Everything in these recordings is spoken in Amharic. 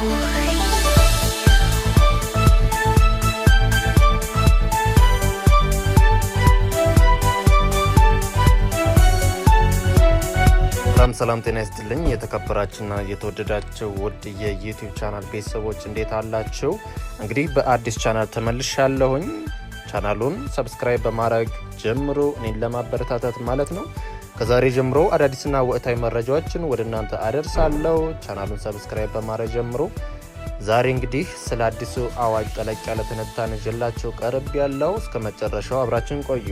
ሰላም ጤና ይስጥልኝ የተከበራችሁና የተወደዳችሁ ውድ የዩቲዩብ ቻናል ቤተሰቦች እንዴት አላችሁ? እንግዲህ በአዲስ ቻናል ተመልሻለሁኝ። ቻናሉን ሰብስክራይብ በማድረግ ጀምሮ እኔን ለማበረታታት ማለት ነው። ከዛሬ ጀምሮ አዳዲስና ወቅታዊ መረጃዎችን ወደ እናንተ አደርሳለሁ። ቻናሉን ሰብስክራይብ በማድረግ ጀምሮ ዛሬ እንግዲህ ስለ አዲሱ አዋጅ ጠለቅ ያለ ትንታኔ ይዤላችሁ ቀርብ ያለው እስከ መጨረሻው አብራችን ቆዩ።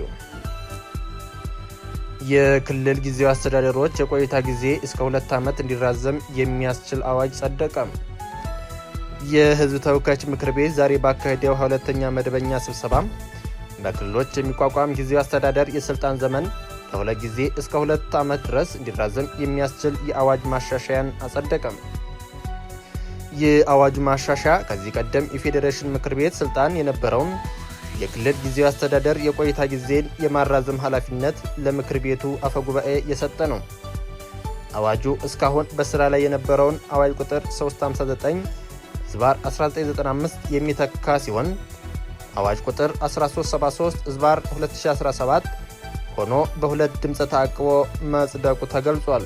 የክልል ጊዜያዊ አስተዳደሮች የቆይታ ጊዜ እስከ 2 ዓመት እንዲራዘም የሚያስችል አዋጅ ጸደቀ። የሕዝብ ተወካዮች ምክር ቤት ዛሬ ባካሄደው 2ኛ መደበኛ ስብሰባ በክልሎች የሚቋቋም ጊዜያዊ አስተዳደር የስልጣን ዘመን ከ2 ጊዜ እስከ 2 ዓመት ድረስ እንዲራዘም የሚያስችል የአዋጅ ማሻሻያን አጸደቀ። የአዋጁ ማሻሻያ ከዚህ ቀደም የፌዴሬሽን ምክር ቤት ስልጣን የነበረውን የክልል ጊዜያዊ አስተዳደር የቆይታ ጊዜን የማራዘም ኃላፊነት ለምክር ቤቱ አፈጉባኤ የሰጠ ነው። አዋጁ እስካሁን በስራ ላይ የነበረውን አዋጅ ቁጥር 359/1995 የሚተካ ሲሆን አዋጅ ቁጥር 1373/2017 ሆኖ በሁለት ድምፅ ተአቅቦ መጽደቁ ተገልጿል።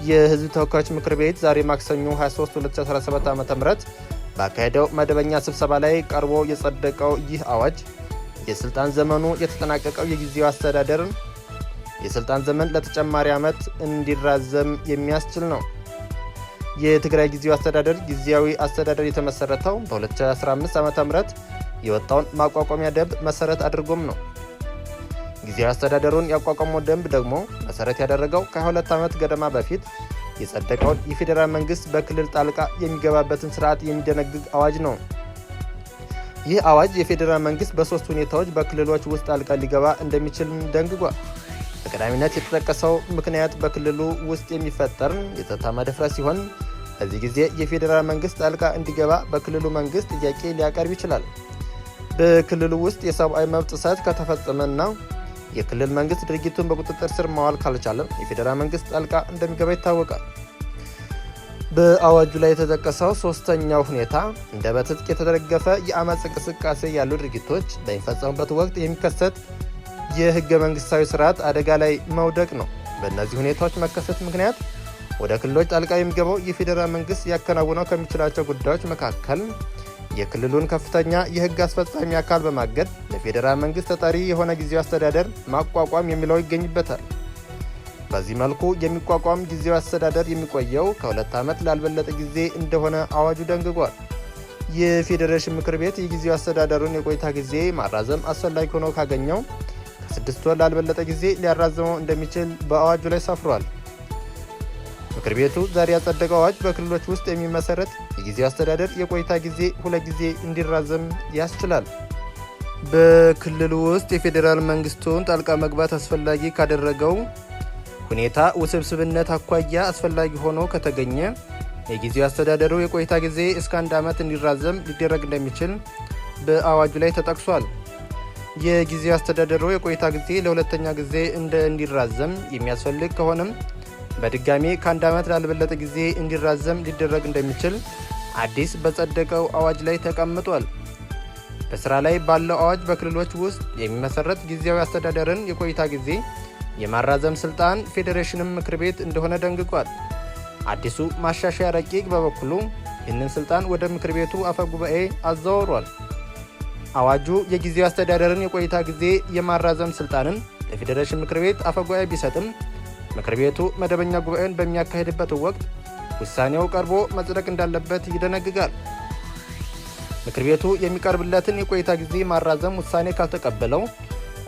የሕዝብ ተወካዮች ምክር ቤት ዛሬ ማክሰኞ 23/2017 ዓ.ም ባካሄደው መደበኛ ስብሰባ ላይ ቀርቦ የጸደቀው ይህ አዋጅ የስልጣን ዘመኑ የተጠናቀቀው የጊዜያዊ አስተዳደር የስልጣን ዘመን ለተጨማሪ ዓመት እንዲራዘም የሚያስችል ነው። የትግራይ ጊዜያዊ አስተዳደር የተመሰረተው በ2015 ዓ.ም የወጣውን ማቋቋሚያ ደንብ መሰረት አድርጎም ነው። ጊዜያዊ አስተዳደሩን ያቋቋመው ደንብ ደግሞ መሰረት ያደረገው ከ2 ዓመት ገደማ በፊት የጸደቀውን የፌዴራል መንግስት በክልል ጣልቃ የሚገባበትን ስርዓት የሚደነግግ አዋጅ ነው። ይህ አዋጅ የፌዴራል መንግስት በ3 ሁኔታዎች በክልሎች ውስጥ ጣልቃ ሊገባ እንደሚችል ደንግጓል። በቀዳሚነት የተጠቀሰው ምክንያት በክልሉ ውስጥ የሚፈጠር የጸጥታ መደፍረስ ሲሆን በዚህ ጊዜ የፌዴራል መንግስት ጣልቃ እንዲገባ በክልሉ መንግስት ጥያቄ ሊያቀርብ ይችላል። በክልሉ ውስጥ የሰብአዊ መብት ጥሰት ከተፈጸመና የክልል መንግስት ድርጊቱን በቁጥጥር ስር ማዋል ካልቻለም የፌዴራል መንግስት ጣልቃ እንደሚገባ ይታወቃል። በአዋጁ ላይ የተጠቀሰው 3ኛው ሁኔታ እንደ በትጥቅ የተደገፈ የአመፅ እንቅስቃሴ ያሉ ድርጊቶች በሚፈጸሙበት ወቅት የሚከሰት የህገ መንግስታዊ ስርዓት አደጋ ላይ መውደቅ ነው። በእነዚህ ሁኔታዎች መከሰት ምክንያት ወደ ክልሎች ጣልቃ የሚገባው የፌዴራል መንግስት ያከናውነው ከሚችላቸው ጉዳዮች መካከል የክልሉን ከፍተኛ የህግ አስፈጻሚ አካል በማገድ ለፌዴራል መንግስት ተጠሪ የሆነ ጊዜያዊ አስተዳደር ማቋቋም የሚለው ይገኝበታል። በዚህ መልኩ የሚቋቋም ጊዜያዊ አስተዳደር የሚቆየው ከ2 ዓመት ላልበለጠ ጊዜ እንደሆነ አዋጁ ደንግጓል። የፌዴሬሽን ምክር ቤት የጊዜያዊ አስተዳደሩን የቆይታ ጊዜ ማራዘም አስፈላጊ ሆኖ ካገኘው ከ6 ወር ላልበለጠ ጊዜ ሊያራዘመው እንደሚችል በአዋጁ ላይ ሰፍሯል። ምክር ቤቱ ዛሬ ያጸደቀው አዋጅ በክልሎች ውስጥ የሚመሰረት የጊዜያዊ አስተዳደር የቆይታ ጊዜ 2 ጊዜ እንዲራዘም ያስችላል። በክልሉ ውስጥ የፌዴራል መንግስቱን ጣልቃ መግባት አስፈላጊ ካደረገው ሁኔታ ውስብስብነት አኳያ አስፈላጊ ሆኖ ከተገኘ የጊዜያዊ አስተዳደሩ የቆይታ ጊዜ እስከ 1 ዓመት እንዲራዘም ሊደረግ እንደሚችል በአዋጁ ላይ ተጠቅሷል። የጊዜያዊ አስተዳደሩ የቆይታ ጊዜ ለሁለተኛ ጊዜ እንዲራዘም የሚያስፈልግ ከሆነም በድጋሚ ከ1 ዓመት ላልበለጠ ጊዜ እንዲራዘም ሊደረግ እንደሚችል አዲስ በጸደቀው አዋጅ ላይ ተቀምጧል። በስራ ላይ ባለው አዋጅ በክልሎች ውስጥ የሚመሰረት ጊዜያዊ አስተዳደርን የቆይታ ጊዜ የማራዘም ስልጣን ፌዴሬሽንም ምክር ቤት እንደሆነ ደንግጓል። አዲሱ ማሻሻያ ረቂቅ በበኩሉ ይህንን ስልጣን ወደ ምክር ቤቱ አፈ ጉባኤ አዘዋውሯል። አዋጁ የጊዜያዊ አስተዳደርን የቆይታ ጊዜ የማራዘም ስልጣንን ለፌዴሬሽን ምክር ቤት አፈ ጉባኤ ቢሰጥም ምክር ቤቱ መደበኛ ጉባኤን በሚያካሄድበት ወቅት ውሳኔው ቀርቦ መጽደቅ እንዳለበት ይደነግጋል። ምክር ቤቱ የሚቀርብለትን የቆይታ ጊዜ ማራዘም ውሳኔ ካልተቀበለው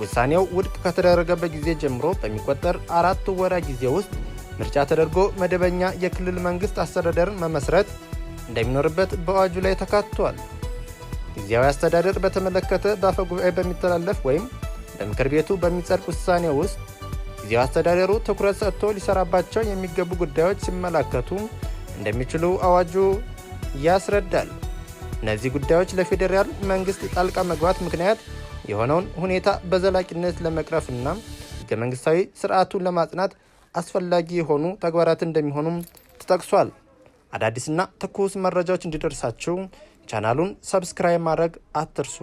ውሳኔው ውድቅ ከተደረገበት ጊዜ ጀምሮ በሚቆጠር 4 ወራት ጊዜ ውስጥ ምርጫ ተደርጎ መደበኛ የክልል መንግስት አስተዳደርን መመስረት እንደሚኖርበት በአዋጁ ላይ ተካትቷል። ጊዜያዊ አስተዳደር በተመለከተ በአፈ ጉባኤ በሚተላለፍ ወይም በምክር ቤቱ በሚጸድቅ ውሳኔ ውስጥ ጊዜያዊ አስተዳደሩ ትኩረት ሰጥቶ ሊሰራባቸው የሚገቡ ጉዳዮች ሲመለከቱ እንደሚችሉ አዋጁ ያስረዳል። እነዚህ ጉዳዮች ለፌዴራል መንግስት ጣልቃ መግባት ምክንያት የሆነውን ሁኔታ በዘላቂነት ለመቅረፍና ህገ መንግስታዊ ስርዓቱን ለማጽናት አስፈላጊ የሆኑ ተግባራት እንደሚሆኑም ተጠቅሷል። አዳዲስና ትኩስ መረጃዎች እንዲደርሳችሁ ቻናሉን ሰብስክራይብ ማድረግ አትርሱ።